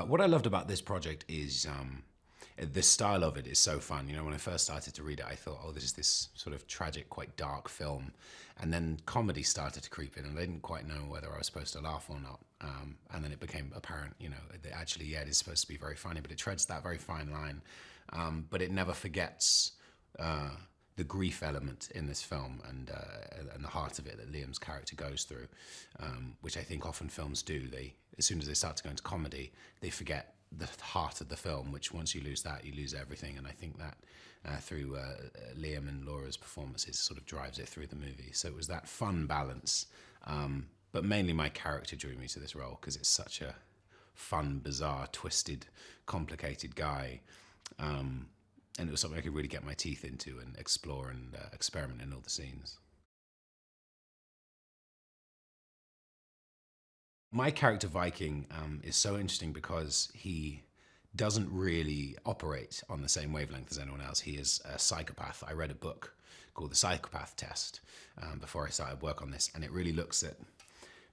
What I loved about this project is the style of it is so fun. You know, when I first started to read it, I thought, oh, this is this sort of tragic, quite dark film. And then comedy started to creep in, and I didn't quite know whether I was supposed to laugh or not. And then it became apparent, you know, that actually, yeah, it is supposed to be very funny, but it treads that very fine line. But it never forgets the grief element in this film and the heart of it that Liam's character goes through, which I think often films do. They, as soon as they start to go into comedy, they forget the heart of the film, which once you lose that, you lose everything. And I think that through Liam and Laura's performances sort of drives it through the movie. So it was that fun balance, but mainly my character drew me to this role because it's such a fun, bizarre, twisted, complicated guy. And it was something I could really get my teeth into and explore and experiment in all the scenes. My character Viking is so interesting because he doesn't really operate on the same wavelength as anyone else. He is a psychopath. I read a book called The Psychopath Test before I started work on this, and it really looks at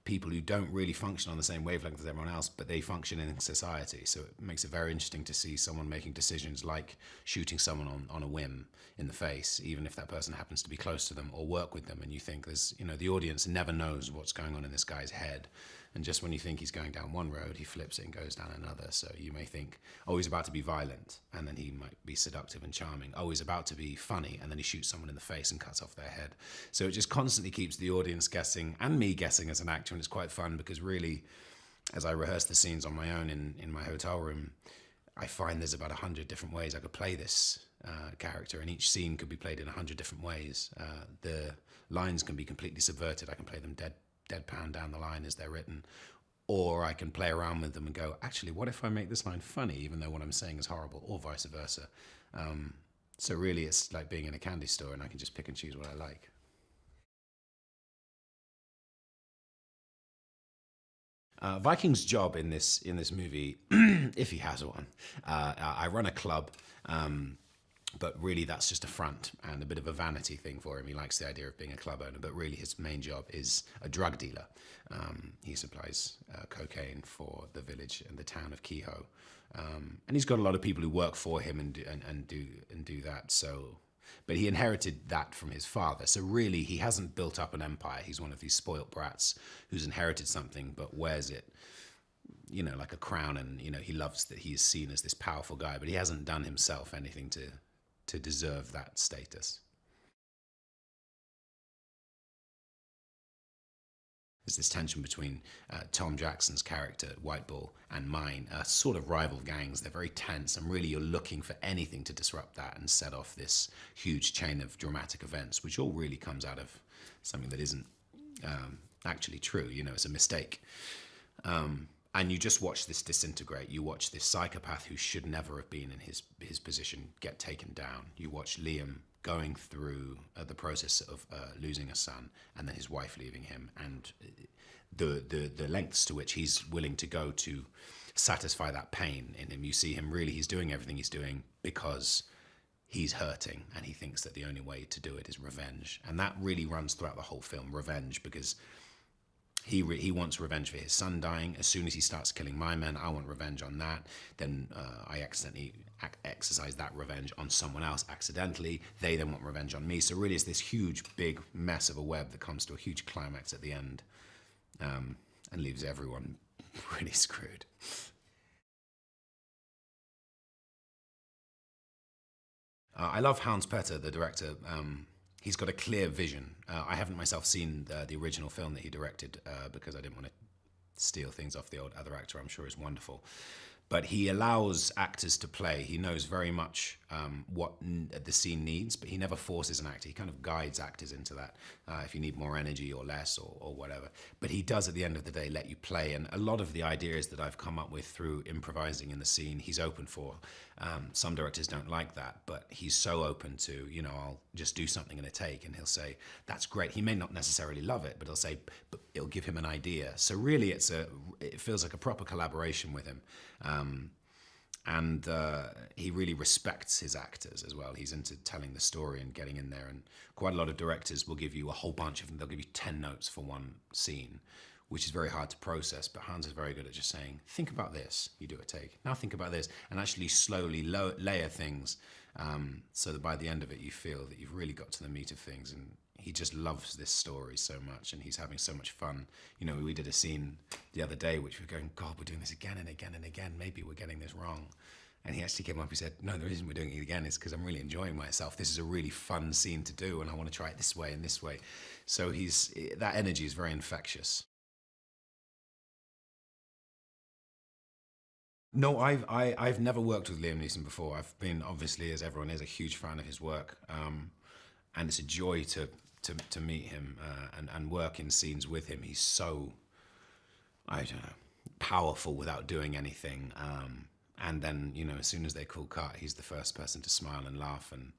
people who don't really function on the same wavelength as everyone else, but they function in society. So it makes it very interesting to see someone making decisions like shooting someone on a whim in the face, even if that person happens to be close to them or work with them. And you think there's, you know, the audience never knows what's going on in this guy's head. And just when you think he's going down one road, he flips it and goes down another. So you may think, oh, he's about to be violent, and then he might be seductive and charming. Oh, he's about to be funny, and then he shoots someone in the face and cuts off their head. So it just constantly keeps the audience guessing, and me guessing as an actor, and it's quite fun because really, as I rehearse the scenes on my own in my hotel room, I find there's about 100 different ways I could play this character, and each scene could be played in 100 different ways. The lines can be completely subverted. I can play them deadpan down the line as they're written, or I can play around with them and go, actually, what if I make this line funny, even though what I'm saying is horrible, or vice versa. So really, it's like being in a candy store, and I can just pick and choose what I like. Viking's job in this movie, if he has one, I run a club, but really that's just a front and a bit of a vanity thing for him. He likes the idea of being a club owner, but really his main job is a drug dealer. He supplies cocaine for the village and the town of Kehoe, and he's got a lot of people who work for him and do that. So. But he inherited that from his father. So really, he hasn't built up an empire. He's one of these spoilt brats who's inherited something but wears it, you know, like a crown. And, you know, he loves that he is seen as this powerful guy, but he hasn't done himself anything to deserve that status. There's this tension between Tom Jackson's character, White Bull, and mine, sort of rival gangs. They're very tense, and really you're looking for anything to disrupt that and set off this huge chain of dramatic events, which all really comes out of something that isn't actually true. You know, it's a mistake. And you just watch this disintegrate. You watch this psychopath who should never have been in his position get taken down. You watch Liam going through the process of losing a son, and then his wife leaving him, and the lengths to which he's willing to go to satisfy that pain in him. You see him really, he's doing everything he's doing because he's hurting, and he thinks that the only way to do it is revenge. And that really runs throughout the whole film, revenge, because he wants revenge for his son dying. As soon as he starts killing my men, I want revenge on that. Then I accidentally exercise that revenge on someone else accidentally. They then want revenge on me. So really it's this huge, big mess of a web that comes to a huge climax at the end, and leaves everyone pretty screwed. I love Hans Petter, the director. He's got a clear vision. I haven't myself seen the original film that he directed because I didn't want to steal things off the old other actor. I'm sure is wonderful. But he allows actors to play. He knows very much what the scene needs, but he never forces an actor. He kind of guides actors into that, if you need more energy or less or whatever. But he does, at the end of the day, let you play. And a lot of the ideas that I've come up with through improvising in the scene, he's open for. Some directors don't like that, but he's so open to, you know, I'll just do something in a take, and he'll say, that's great. He may not necessarily love it, but he'll say, but it'll give him an idea. So really, it feels like a proper collaboration with him. And he really respects his actors as well. He's into telling the story and getting in there. And quite a lot of directors will give you a whole bunch of them. They'll give you 10 notes for one scene, which is very hard to process. But Hans is very good at just saying, think about this, you do a take. Now think about this, and actually slowly layer things so that by the end of it, you feel that you've really got to the meat of things. And he just loves this story so much, and he's having so much fun. You know, we did a scene the other day, which we're going, God, we're doing this again and again and again. Maybe we're getting this wrong. And he actually came up, he said, no, the reason we're doing it again is because I'm really enjoying myself. This is a really fun scene to do, and I want to try it this way and this way. So that energy is very infectious. No, I've never worked with Liam Neeson before. I've been, obviously, as everyone is, a huge fan of his work. And it's a joy to meet him and work in scenes with him. He's so, I don't know, powerful without doing anything. And then, you know, as soon as they call cut, he's the first person to smile and laugh. And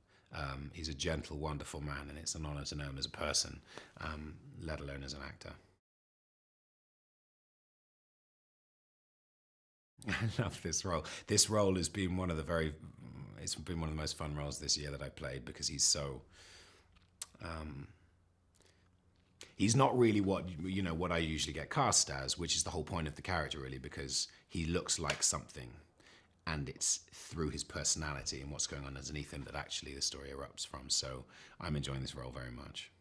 he's a gentle, wonderful man, and it's an honor to know him as a person, let alone as an actor. I love this role. This role has been it's been one of the most fun roles this year that I played, because he's so, he's not really what I usually get cast as, which is the whole point of the character, really, because he looks like something, and it's through his personality and what's going on underneath him that actually the story erupts from. So I'm enjoying this role very much.